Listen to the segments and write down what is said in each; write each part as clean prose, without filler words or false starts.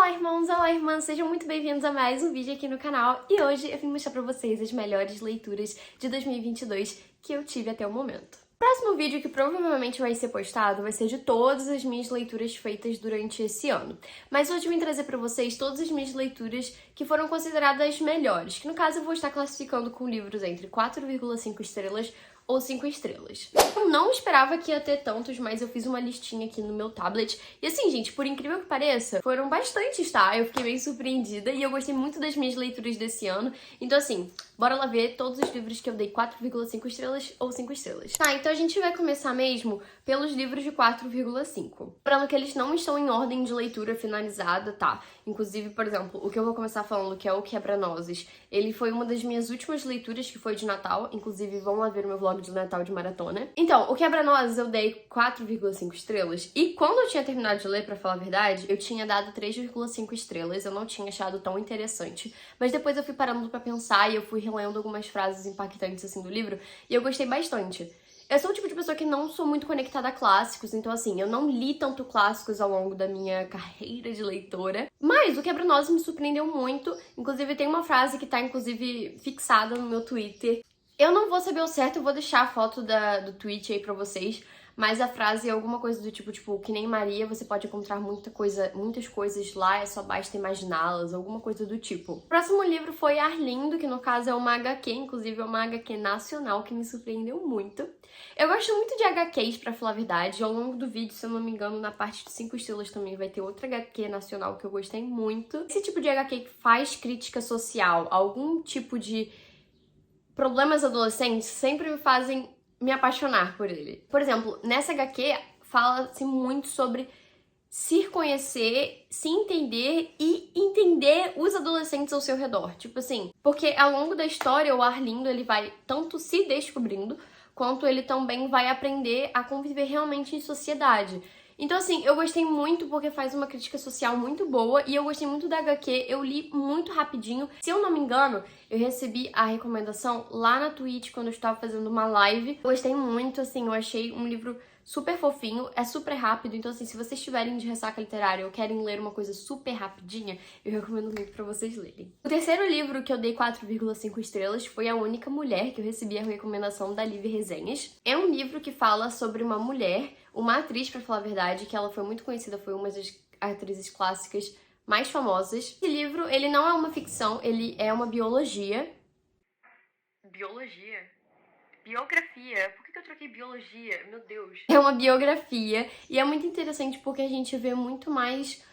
Olá irmãos, olá irmãs, sejam muito bem-vindos a mais um vídeo aqui no canal e hoje eu vim mostrar pra vocês as melhores leituras de 2022 que eu tive até o momento. O próximo vídeo que provavelmente vai ser postado vai ser de todas as minhas leituras feitas durante esse ano. Mas hoje eu vim trazer pra vocês todas as minhas leituras que foram consideradas melhores, que no caso eu vou estar classificando com livros entre 4,5 estrelas ou 5 estrelas. Eu não esperava que ia ter tantos, mas eu fiz uma listinha aqui no meu tablet. E assim, gente, por incrível que pareça, foram bastantes, tá? Eu fiquei bem surpreendida e eu gostei muito das minhas leituras desse ano. Então assim, bora lá ver todos os livros que eu dei 4,5 estrelas ou 5 estrelas. Tá, então a gente vai começar mesmo pelos livros de 4,5. Lembrando que eles não estão em ordem de leitura finalizada, tá? Inclusive, por exemplo, o que eu vou começar falando, que é o Quebra-Nozes, ele foi uma das minhas últimas leituras, que foi de Natal. Inclusive, vão lá ver o meu vlog de Natal de maratona. Então, o Quebra-Nozes eu dei 4,5 estrelas. E quando eu tinha terminado de ler, pra falar a verdade, eu tinha dado 3,5 estrelas. Eu não tinha achado tão interessante. Mas depois eu fui parando pra pensar e eu fui relendo algumas frases impactantes, assim, do livro. E eu gostei bastante. Eu sou o tipo de pessoa que não sou muito conectada a clássicos, então assim, eu não li tanto clássicos ao longo da minha carreira de leitora. Mas o Quebra-Nozes me surpreendeu muito. Inclusive tem uma frase que tá, inclusive, fixada no meu Twitter. Eu não vou saber o certo, eu vou deixar a foto do tweet aí pra vocês. Mas a frase é alguma coisa do tipo, que nem Maria, você pode encontrar muitas coisas lá, é só basta imaginá-las, alguma coisa do tipo. O próximo livro foi Arlindo, que no caso é uma HQ, inclusive é uma HQ nacional, que me surpreendeu muito. Eu gosto muito de HQs, pra falar a verdade. Ao longo do vídeo, se eu não me engano, na parte de 5 estrelas também vai ter outra HQ nacional que eu gostei muito. Esse tipo de HQ que faz crítica social, algum tipo de problemas adolescentes, sempre me fazem me apaixonar por ele. Por exemplo, nessa HQ fala-se muito sobre se conhecer, se entender e entender os adolescentes ao seu redor. Tipo assim, porque ao longo da história o Arlindo ele vai tanto se descobrindo, quanto ele também vai aprender a conviver realmente em sociedade. Então assim, eu gostei muito porque faz uma crítica social muito boa e eu gostei muito da HQ, eu li muito rapidinho. Se eu não me engano, eu recebi a recomendação lá na Twitch quando eu estava fazendo uma live. Eu gostei muito, assim, eu achei um livro super fofinho, é super rápido, então assim, se vocês estiverem de ressaca literária ou querem ler uma coisa super rapidinha, eu recomendo muito pra vocês lerem. O terceiro livro que eu dei 4,5 estrelas foi A Única Mulher, que eu recebi a recomendação da Liv Resenhas. É um livro que fala sobre uma mulher, uma atriz, pra falar a verdade, que ela foi muito conhecida, foi uma das atrizes clássicas mais famosas. Esse livro, ele não é uma ficção, ele é uma biologia. Biologia? Biografia. Por que eu troquei biologia? Meu Deus. É uma biografia e é muito interessante porque a gente vê muito mais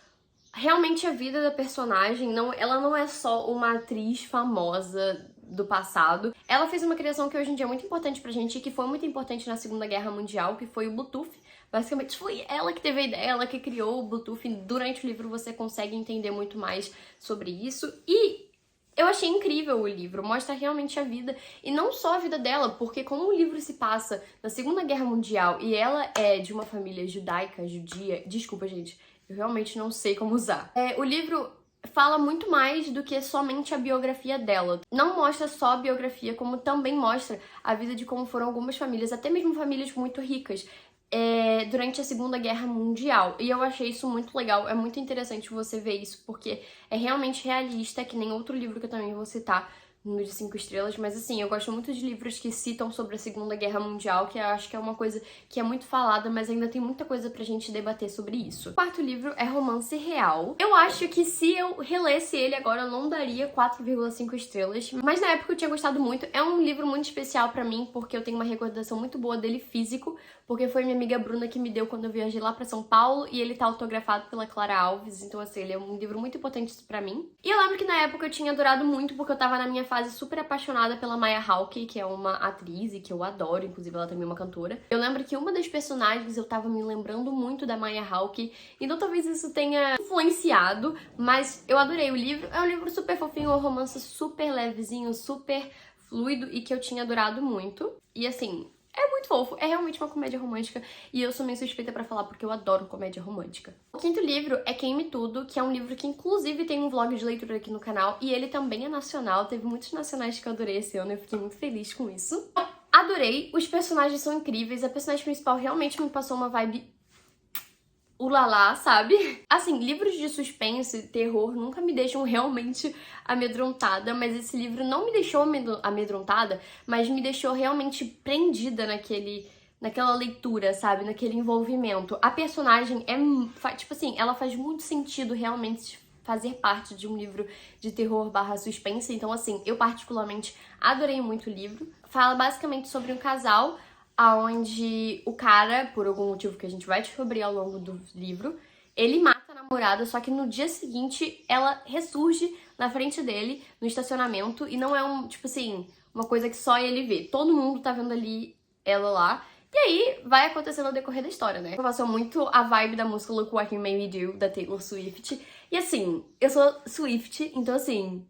realmente a vida da personagem. Ela não é só uma atriz famosa do passado. Ela fez uma criação que hoje em dia é muito importante pra gente e que foi muito importante na Segunda Guerra Mundial, que foi o Bluetooth. Basicamente foi ela que teve a ideia, ela que criou o Bluetooth. Durante o livro você consegue entender muito mais sobre isso e eu achei incrível o livro, mostra realmente a vida, e não só a vida dela, porque como o livro se passa na Segunda Guerra Mundial e ela é de uma família judaica, judia, desculpa gente, eu realmente não sei como usar. O livro fala muito mais do que somente a biografia dela. Não mostra só a biografia, como também mostra a vida de como foram algumas famílias, até mesmo famílias muito ricas, durante a Segunda Guerra Mundial. E eu achei isso muito legal, é muito interessante você ver isso, porque é realmente realista, que nem outro livro que eu também vou citar no de 5 estrelas, mas assim, eu gosto muito de livros que citam sobre a Segunda Guerra Mundial, que eu acho que é uma coisa que é muito falada, mas ainda tem muita coisa pra gente debater sobre isso. O quarto livro é Romance Real. Eu acho que se eu relesse ele agora, eu não daria 4,5 estrelas, mas na época eu tinha gostado muito. É um livro muito especial pra mim, porque eu tenho uma recordação muito boa dele físico, porque foi minha amiga Bruna que me deu quando eu viajei lá pra São Paulo, e ele tá autografado pela Clara Alves, então assim, ele é um livro muito importante pra mim. E eu lembro que na época eu tinha adorado muito, porque eu tava na minha fase super apaixonada pela Maya Hawke, que é uma atriz e que eu adoro, inclusive ela também é uma cantora. Eu lembro que uma das personagens eu tava me lembrando muito da Maya Hawke, então talvez isso tenha influenciado, mas eu adorei o livro. É um livro super fofinho, um romance super levezinho, super fluido e que eu tinha adorado muito. E assim, é muito fofo, é realmente uma comédia romântica e eu sou meio suspeita pra falar porque eu adoro comédia romântica. O quinto livro é Queime Tudo, que é um livro que inclusive tem um vlog de leitura aqui no canal e ele também é nacional, teve muitos nacionais que eu adorei esse ano, eu fiquei muito feliz com isso. Adorei, os personagens são incríveis, a personagem principal realmente me passou uma vibe ulalá, sabe? Assim, livros de suspense e terror nunca me deixam realmente amedrontada, mas esse livro não me deixou amedrontada, mas me deixou realmente prendida naquela leitura, sabe? Naquele envolvimento. A personagem tipo assim, ela faz muito sentido realmente fazer parte de um livro de terror barra suspense. Então, assim, eu particularmente adorei muito o livro. Fala basicamente sobre um casal onde o cara, por algum motivo que a gente vai descobrir ao longo do livro, ele mata a namorada, só que no dia seguinte ela ressurge na frente dele, no estacionamento, e não é tipo assim, uma coisa que só ele vê. Todo mundo tá vendo ali ela lá. E aí, vai acontecendo ao decorrer da história, né? Passou muito a vibe da música Look What You Made Me Do, da Taylor Swift. E assim, eu sou Swift, então assim,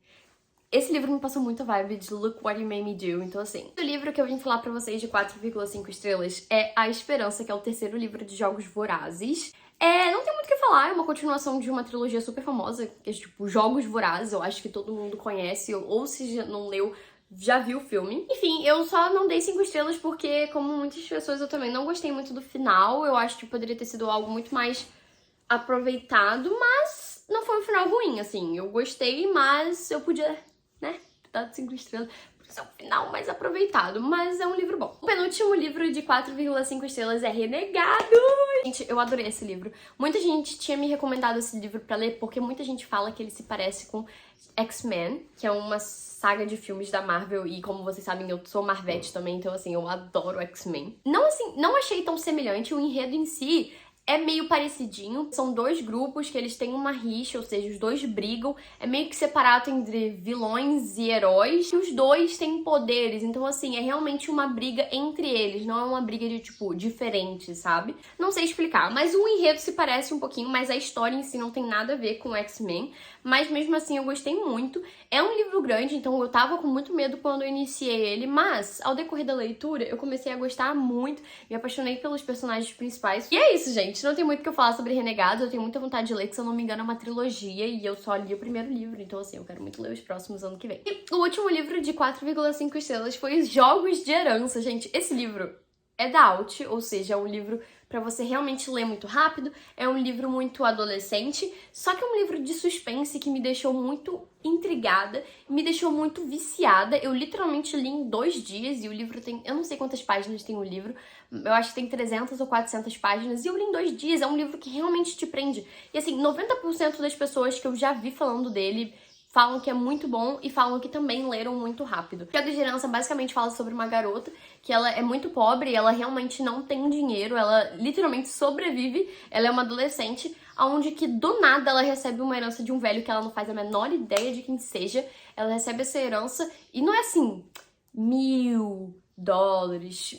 esse livro me passou muito a vibe de Look What You Made Me Do. Então assim, o livro que eu vim falar pra vocês de 4,5 estrelas é A Esperança, que é o terceiro livro de Jogos Vorazes. Não tem muito o que falar, é uma continuação de uma trilogia super famosa, que é tipo Jogos Vorazes, eu acho que todo mundo conhece, ou se já não leu, já viu o filme. Enfim, eu só não dei 5 estrelas porque, como muitas pessoas, eu também não gostei muito do final. Eu acho que poderia ter sido algo muito mais aproveitado, mas não foi um final ruim, assim. Eu gostei, mas eu podia, né, dar 5 estrelas por ser um final mais aproveitado, mas é um livro bom. O penúltimo livro de 4,5 estrelas é Renegado. Gente, eu adorei esse livro. Muita gente tinha me recomendado esse livro pra ler porque muita gente fala que ele se parece com X-Men, que é uma saga de filmes da Marvel, e como vocês sabem, eu sou Marvete também, então assim, eu adoro X-Men. Não assim, não achei tão semelhante, o enredo em si é meio parecidinho. São dois grupos que eles têm uma rixa, ou seja, os dois brigam. É meio que separado entre vilões e heróis. E os dois têm poderes, então assim, é realmente uma briga entre eles. Não é uma briga de, tipo, diferente, sabe? Não sei explicar, mas o enredo se parece um pouquinho, mas a história em si não tem nada a ver com X-Men. Mas mesmo assim, eu gostei muito. É um livro grande, então eu tava com muito medo quando eu iniciei ele. Mas, ao decorrer da leitura, eu comecei a gostar muito. Me apaixonei pelos personagens principais. E é isso, gente. Não tem muito o que eu falar sobre Renegados, eu tenho muita vontade de ler, que se eu não me engano é uma trilogia e eu só li o primeiro livro, então assim, eu quero muito ler os próximos ano que vem. E o último livro de 4,5 estrelas foi Os Jogos de Herança. Gente, esse livro é da Out, ou seja, é um livro pra você realmente ler muito rápido, é um livro muito adolescente, só que é um livro de suspense que me deixou muito intrigada, me deixou muito viciada. Eu literalmente li em 2 dias e o livro tem, eu não sei quantas páginas tem o livro, eu acho que tem 300 ou 400 páginas, e eu li em 2 dias, é um livro que realmente te prende. E assim, 90% das pessoas que eu já vi falando dele falam que é muito bom e falam que também leram muito rápido. Jogos de Herança basicamente fala sobre uma garota que ela é muito pobre, ela realmente não tem dinheiro, ela literalmente sobrevive, ela é uma adolescente, onde que do nada ela recebe uma herança de um velho que ela não faz a menor ideia de quem seja. Ela recebe essa herança e não é assim, $1.000,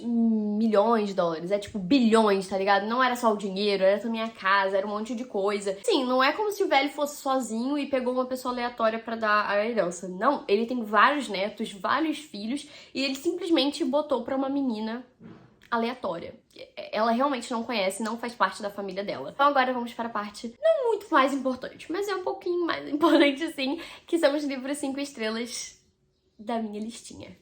milhões de dólares, é tipo bilhões, tá ligado? Não era só o dinheiro, era também a casa, era um monte de coisa. Sim, não é como se o velho fosse sozinho e pegou uma pessoa aleatória pra dar a herança. Não, ele tem vários netos, vários filhos, e ele simplesmente botou pra uma menina aleatória. Ela realmente não conhece, não faz parte da família dela. Então agora vamos para a parte não muito mais importante, mas é um pouquinho mais importante sim, que são os livros 5 estrelas da minha listinha.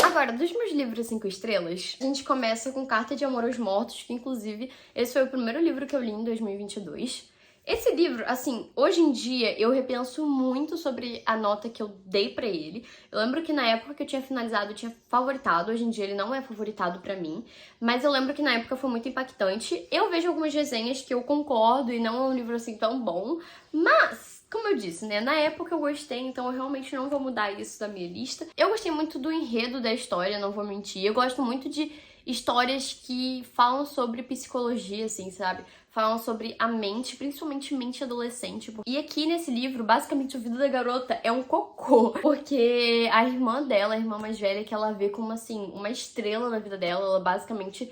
Agora, dos meus livros 5 estrelas, a gente começa com Carta de Amor aos Mortos, que inclusive esse foi o primeiro livro que eu li em 2022. Esse livro, assim, hoje em dia eu repenso muito sobre a nota que eu dei pra ele. Eu lembro que na época que eu tinha finalizado, eu tinha favoritado. Hoje em dia ele não é favoritado pra mim, mas eu lembro que na época foi muito impactante. Eu vejo algumas resenhas que eu concordo e não é um livro assim tão bom, mas como eu disse, né, na época eu gostei, então eu realmente não vou mudar isso da minha lista. Eu gostei muito do enredo da história, não vou mentir. Eu gosto muito de histórias que falam sobre psicologia, assim, sabe? Falam sobre a mente, principalmente mente adolescente. E aqui nesse livro, basicamente, a vida da garota é um cocô. Porque a irmã dela, a irmã mais velha, que ela vê como, assim, uma estrela na vida dela, ela basicamente...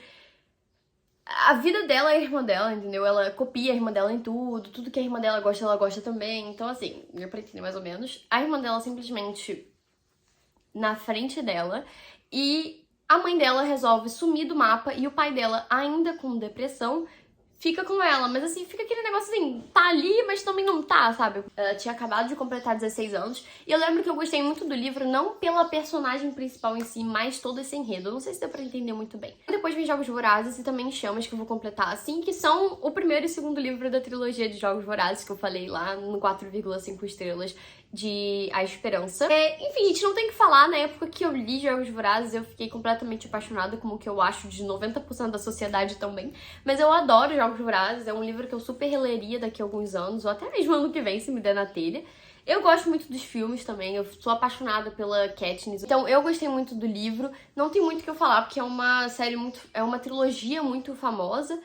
A vida dela é a irmã dela, entendeu? Ela copia a irmã dela em tudo, tudo que a irmã dela gosta, ela gosta também. Então, assim, deu pra entender mais ou menos. A irmã dela simplesmente na frente dela e a mãe dela resolve sumir do mapa e o pai dela, ainda com depressão, fica com ela. Mas assim, fica aquele negócio assim, tá ali, mas também não tá, sabe? Ela tinha acabado de completar 16 anos. E eu lembro que eu gostei muito do livro, não pela personagem principal em si, mas todo esse enredo. Eu não sei se deu pra entender muito bem. Depois vem Jogos Vorazes e também Chamas, que eu vou completar assim, que são o primeiro e segundo livro da trilogia de Jogos Vorazes, que eu falei lá no 4,5 estrelas de A Esperança. Enfim, a gente não tem que falar, na época que eu li Jogos Vorazes, eu fiquei completamente apaixonada, como que eu acho de 90% da sociedade também. Mas eu adoro Jogos Vorazes, é um livro que eu super releria daqui a alguns anos, ou até mesmo ano que vem, se me der na telha. Eu gosto muito dos filmes também, eu sou apaixonada pela Katniss. Então eu gostei muito do livro, não tem muito o que eu falar, porque é uma série muito... é uma trilogia muito famosa.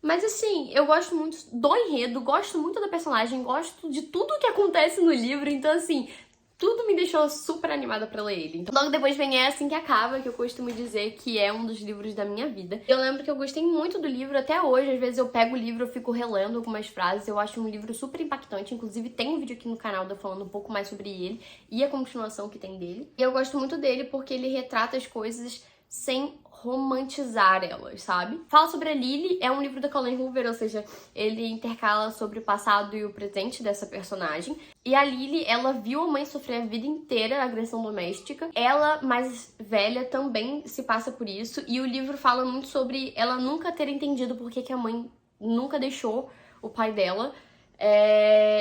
Mas assim, eu gosto muito do enredo, gosto muito da personagem, gosto de tudo que acontece no livro, então assim, tudo me deixou super animada pra ler ele. Então, logo depois vem É Assim Que Acaba, que eu costumo dizer que é um dos livros da minha vida. Eu lembro que eu gostei muito do livro até hoje, às vezes eu pego o livro, eu fico relendo algumas frases, eu acho um livro super impactante, inclusive tem um vídeo aqui no canal eu falando um pouco mais sobre ele e a continuação que tem dele. E eu gosto muito dele porque ele retrata as coisas sem romantizar elas, sabe? Fala sobre a Lily, é um livro da Colleen Hoover, ou seja, ele intercala sobre o passado e o presente dessa personagem. E a Lily, ela viu a mãe sofrer a vida inteira a agressão doméstica. Ela, mais velha, também se passa por isso. E o livro fala muito sobre ela nunca ter entendido por que a mãe nunca deixou o pai dela.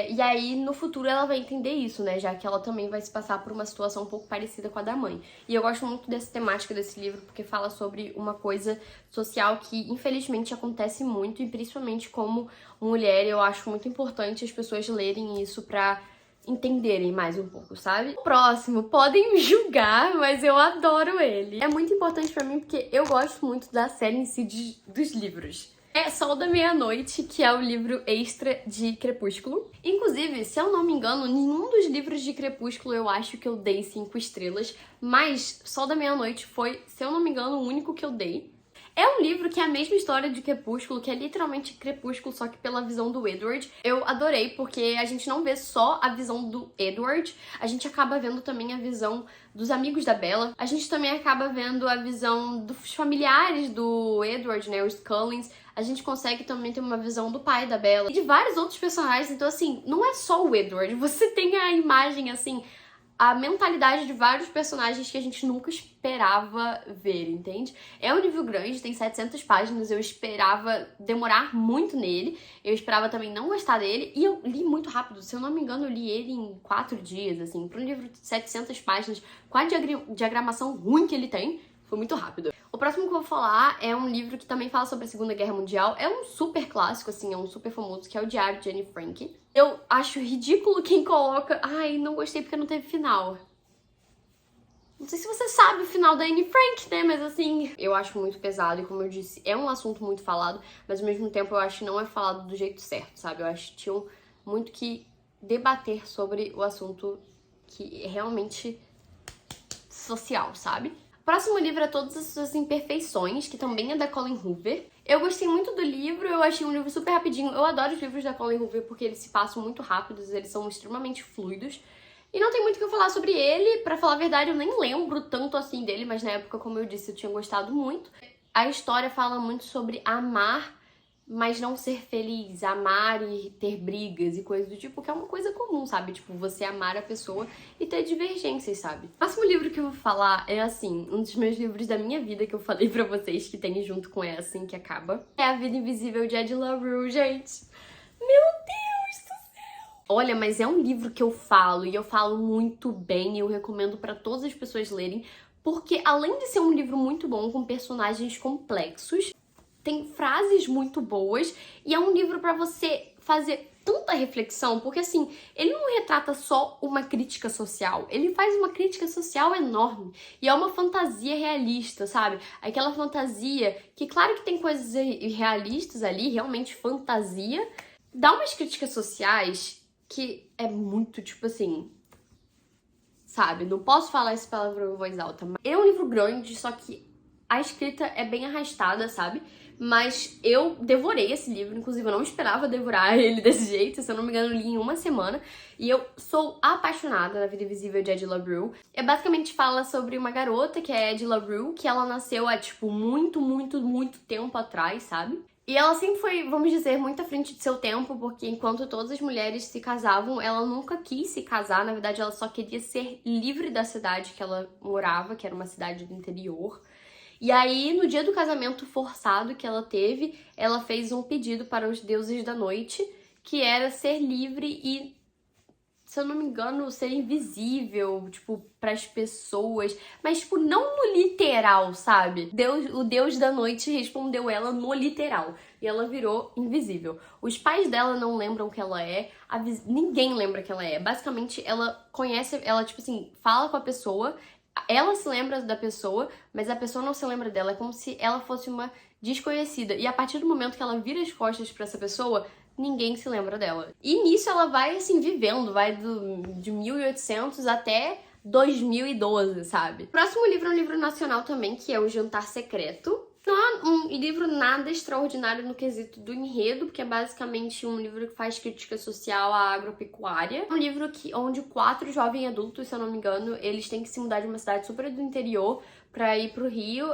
E aí, no futuro, ela vai entender isso, né? Já que ela também vai se passar por uma situação um pouco parecida com a da mãe. E eu gosto muito dessa temática desse livro, porque fala sobre uma coisa social que, infelizmente, acontece muito. E principalmente como mulher, eu acho muito importante as pessoas lerem isso pra entenderem mais um pouco, sabe? O próximo, podem me julgar, mas eu adoro ele. É muito importante pra mim, porque eu gosto muito da série em si dos livros. É Sol da Meia-Noite, que é o livro extra de Crepúsculo. Inclusive, se eu não me engano, nenhum dos livros de Crepúsculo eu acho que eu dei 5 estrelas, mas Sol da Meia-Noite foi, se eu não me engano, o único que eu dei. É um livro que é a mesma história de Crepúsculo, que é literalmente Crepúsculo, só que pela visão do Edward. Eu adorei, porque a gente não vê só a visão do Edward, a gente acaba vendo também a visão dos amigos da Bella. A gente também acaba vendo a visão dos familiares do Edward, né, os Cullens. A gente consegue também ter uma visão do pai da Bella e de vários outros personagens. Então, assim, não é só o Edward. Você tem a imagem, assim, a mentalidade de vários personagens que a gente nunca esperava ver, entende? É um livro grande, tem 700 páginas, eu esperava demorar muito nele, eu esperava também não gostar dele, e eu li muito rápido, se eu não me engano eu li ele em 4 dias, assim, para um livro de 700 páginas, com a diagramação ruim que ele tem, foi muito rápido. O próximo que eu vou falar é um livro que também fala sobre a Segunda Guerra Mundial. É um super clássico, assim, é um super famoso, que é o Diário de Anne Frank. Eu acho ridículo quem coloca... Ai, não gostei porque não teve final. Não sei se você sabe o final da Anne Frank, né? Mas assim, eu acho muito pesado e como eu disse, é um assunto muito falado, mas ao mesmo tempo eu acho que não é falado do jeito certo, sabe? Eu acho que tinham muito que debater sobre o assunto que é realmente social, sabe? O próximo livro é Todas as Suas Imperfeições, que também é da Colleen Hoover. Eu gostei muito do livro, eu achei um livro super rapidinho. Eu adoro os livros da Colleen Hoover porque eles se passam muito rápidos, eles são extremamente fluidos. E não tem muito o que eu falar sobre ele, pra falar a verdade eu nem lembro tanto assim dele, mas na época, como eu disse, eu tinha gostado muito. A história fala muito sobre amar, mas não ser feliz, amar e ter brigas e coisas do tipo, que é uma coisa comum, sabe? Tipo, você amar a pessoa e ter divergências, sabe? O próximo livro que eu vou falar é, assim, um dos meus livros da minha vida que eu falei pra vocês que tem junto com É Assim Que Acaba. É A Vida Invisível de Ed La Rue, gente. Meu Deus do céu! Olha, mas é um livro que eu falo e eu falo muito bem e eu recomendo pra todas as pessoas lerem, porque além de ser um livro muito bom, com personagens complexos, tem frases muito boas e é um livro pra você fazer tanta reflexão, porque assim, ele não retrata só uma crítica social, ele faz uma crítica social enorme e é uma fantasia realista, sabe? Aquela fantasia que, claro que tem coisas realistas ali, realmente fantasia, dá umas críticas sociais que é muito, tipo assim, sabe? Não posso falar essa palavra em voz alta, mas é um livro grande, só que a escrita é bem arrastada, sabe? Mas eu devorei esse livro, inclusive eu não esperava devorar ele desse jeito, se eu não me engano eu li em uma semana. E eu sou apaixonada na Vida Invisível de Ed La Rue. Basicamente fala sobre uma garota que é Ed La Rue, que ela nasceu há tipo muito tempo atrás, sabe? E ela sempre foi, vamos dizer, muito à frente de seu tempo, porque enquanto todas as mulheres se casavam, ela nunca quis se casar. Na verdade, ela só queria ser livre da cidade que ela morava, que era uma cidade do interior. E aí, no dia do casamento forçado que ela teve, ela fez um pedido para os deuses da noite, que era ser livre e, se eu não me engano, ser invisível, tipo, pras pessoas. Mas, tipo, não no literal, sabe? O deus da noite respondeu ela no literal. E ela virou invisível. Os pais dela não lembram que ela é. Ninguém lembra que ela é. Basicamente, ela conhece... Ela, tipo assim, fala com a pessoa. Ela se lembra da pessoa, mas a pessoa não se lembra dela. É como se ela fosse uma desconhecida. E a partir do momento que ela vira as costas pra essa pessoa, ninguém se lembra dela. E nisso ela vai, assim, vivendo. Vai de 1800 até 2012, sabe? O próximo livro é um livro nacional também, que é O Jantar Secreto. Não é um livro nada extraordinário no quesito do enredo, porque é basicamente um livro que faz crítica social à agropecuária. É um livro onde 4 jovens adultos, se eu não me engano, eles têm que se mudar de uma cidade super do interior pra ir pro Rio,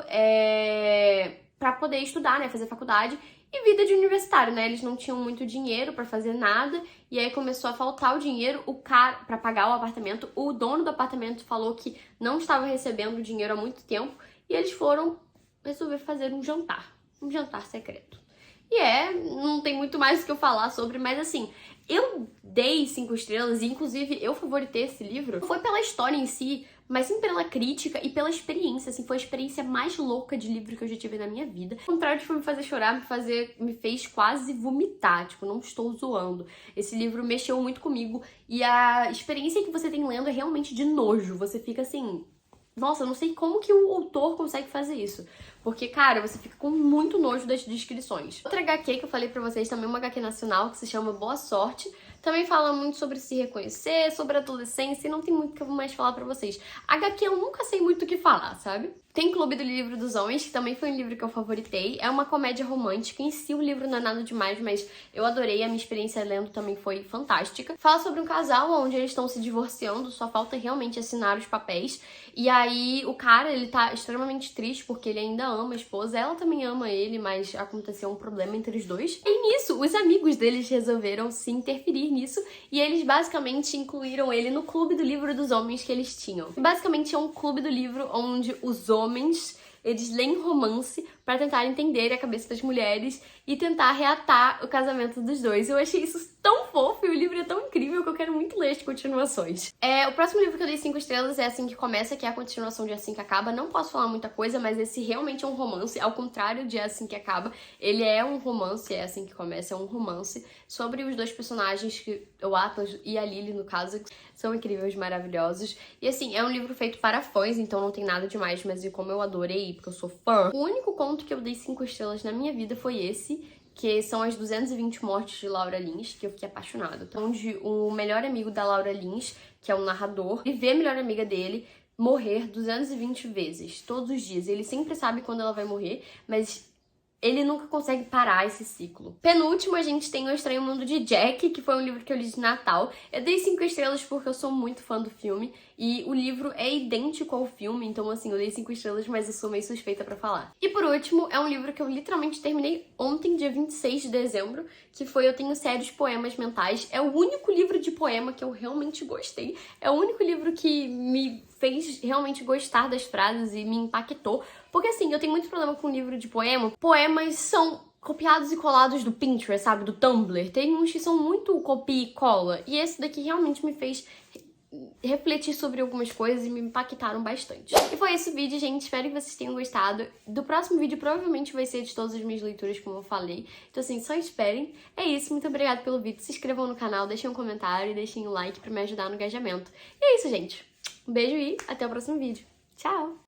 pra poder estudar, né, fazer faculdade. E vida de universitário, né? Eles não tinham muito dinheiro pra fazer nada, e aí começou a faltar o dinheiro, o cara para pagar o apartamento. O dono do apartamento falou que não estava recebendo dinheiro há muito tempo, e eles foram resolver fazer um jantar secreto. E não tem muito mais o que eu falar sobre, mas assim, eu dei 5 estrelas, e inclusive eu favoritei esse livro. Não foi pela história em si, mas sim pela crítica e pela experiência, assim, foi a experiência mais louca de livro que eu já tive na minha vida. Ao contrário de me fazer chorar, me fez quase vomitar, tipo, não estou zoando. Esse livro mexeu muito comigo, e a experiência que você tem lendo é realmente de nojo. Você fica assim... Nossa, eu não sei como que o autor consegue fazer isso. Porque, cara, você fica com muito nojo das descrições. Outra HQ que eu falei pra vocês, também uma HQ nacional, que se chama Boa Sorte. Também fala muito sobre se reconhecer, sobre adolescência, e não tem muito que eu vou mais falar pra vocês. HQ eu nunca sei muito o que falar, sabe? Tem Clube do Livro dos Homens, que também foi um livro que eu favoritei. É uma comédia romântica. Em si, o livro não é nada demais, mas eu adorei. A minha experiência lendo também foi fantástica. Fala sobre um casal onde eles estão se divorciando, só falta realmente assinar os papéis. E aí, o cara, ele tá extremamente triste porque ele ainda ama a esposa. Ela também ama ele, mas aconteceu um problema entre os dois. E nisso, os amigos deles resolveram se interferir nisso. E eles basicamente incluíram ele no Clube do Livro dos Homens que eles tinham. Basicamente, é um clube do livro onde os homens eles leem romance pra tentar entender a cabeça das mulheres e tentar reatar o casamento dos dois. Eu achei isso tão fofo e o livro é tão incrível que eu quero muito ler as continuações. O próximo livro que eu dei 5 estrelas é Assim que Começa, que é a continuação de Assim que Acaba. Não posso falar muita coisa, mas esse realmente é um romance, ao contrário de Assim que Acaba. Ele é um romance, é Assim que Começa, é um romance sobre os dois personagens, o Atlas e a Lily, no caso, que são incríveis, maravilhosos. E assim, é um livro feito para fãs, então não tem nada demais, mas como eu adorei, porque eu sou fã, o único conto que eu dei 5 estrelas na minha vida foi esse, que são as 220 mortes de Laura Lins, que eu fiquei apaixonada. Então, onde o melhor amigo da Laura Lins, que é o narrador, e vê a melhor amiga dele morrer 220 vezes, todos os dias. Ele sempre sabe quando ela vai morrer, mas ele nunca consegue parar esse ciclo. Penúltimo, a gente tem O Estranho Mundo de Jack, que foi um livro que eu li de Natal. Eu dei 5 estrelas porque eu sou muito fã do filme, e o livro é idêntico ao filme, então assim, eu dei 5 estrelas, mas eu sou meio suspeita pra falar. E por último, é um livro que eu literalmente terminei ontem, dia 26 de dezembro, que foi Eu Tenho Sérios Poemas Mentais. É o único livro de poema que eu realmente gostei. É o único livro que me fez realmente gostar das frases e me impactou. Porque assim, eu tenho muito problema com livro de poema. Poemas são copiados e colados do Pinterest, sabe? Do Tumblr. Tem uns que são muito copia e cola. E esse daqui realmente me fez refletir sobre algumas coisas e me impactaram bastante. E foi esse vídeo, gente. Espero que vocês tenham gostado. Do próximo vídeo provavelmente vai ser de todas as minhas leituras, como eu falei. Então assim, só esperem. É isso, muito obrigada pelo vídeo. Se inscrevam no canal, deixem um comentário e deixem um like pra me ajudar no engajamento. E é isso, gente. Um beijo e até o próximo vídeo. Tchau!